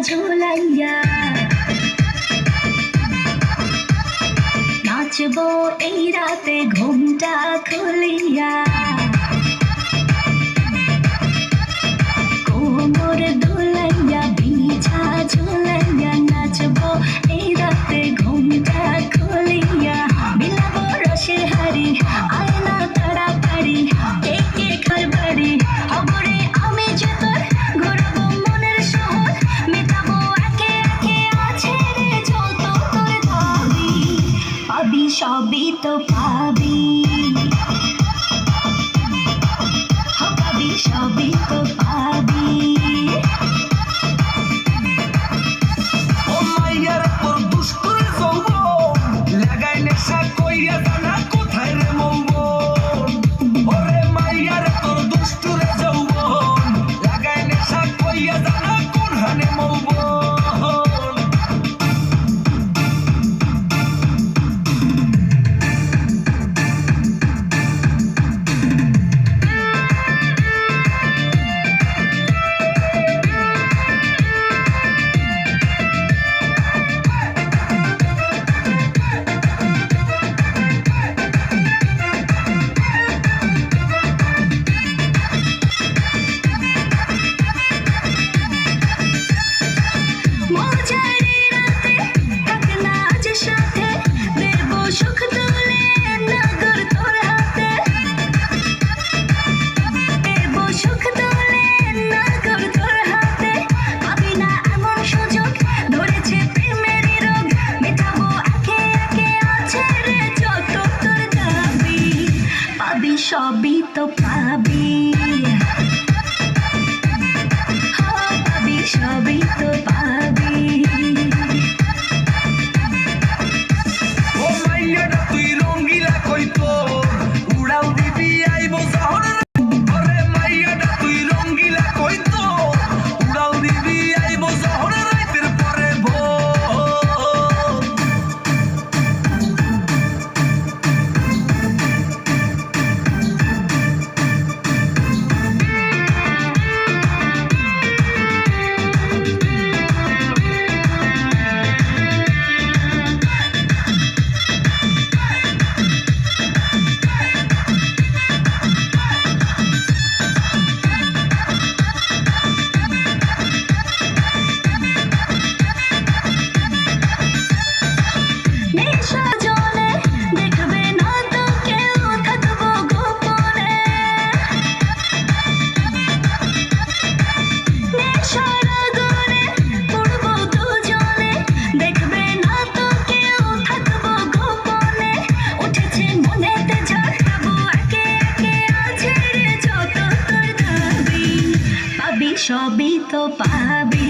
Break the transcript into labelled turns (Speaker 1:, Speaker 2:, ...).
Speaker 1: ঝুলাইয়া নাচবো এই রাতে ঘুমটা খুলিয়া কোমর দুলাইয়া বিছা ঝুলাইয়া নাচবো এই রাতে ঘুমটা খুলিয়া বিলাবো রসের হাড়ি আয়না তাড়াতাড়ি কে কে খার বাড়ি খবরে আমি যে তোর ঘুরবো মনের শহর মেটাবো একে একে আছে রে যত তোর দাবি পাবি সবই তো পাবি পাবি সবই তো পাবি
Speaker 2: ও মাইয়ার তোর দুষ্টুর যৌবন লাগাই নেশা কইয়া জানা কোথায় রে মৌবন ওরে মাইয়ার তোর দুষ্টুর যৌবন লাগাই নেশা কইয়া জানা কোন হানে মৌবন
Speaker 1: সবই তো পাবি পাবি সবই তো পাবি
Speaker 2: ও মাইয়াটা তুই রঙ্গিলা কইতো উড়াল দিবি আইবো শহর ওরে মাইয়াটা তুই রঙ্গিলা কইতো উড়াল দিবি আইবো শহর রাতের পরে ভোর
Speaker 1: সবই তো পাবি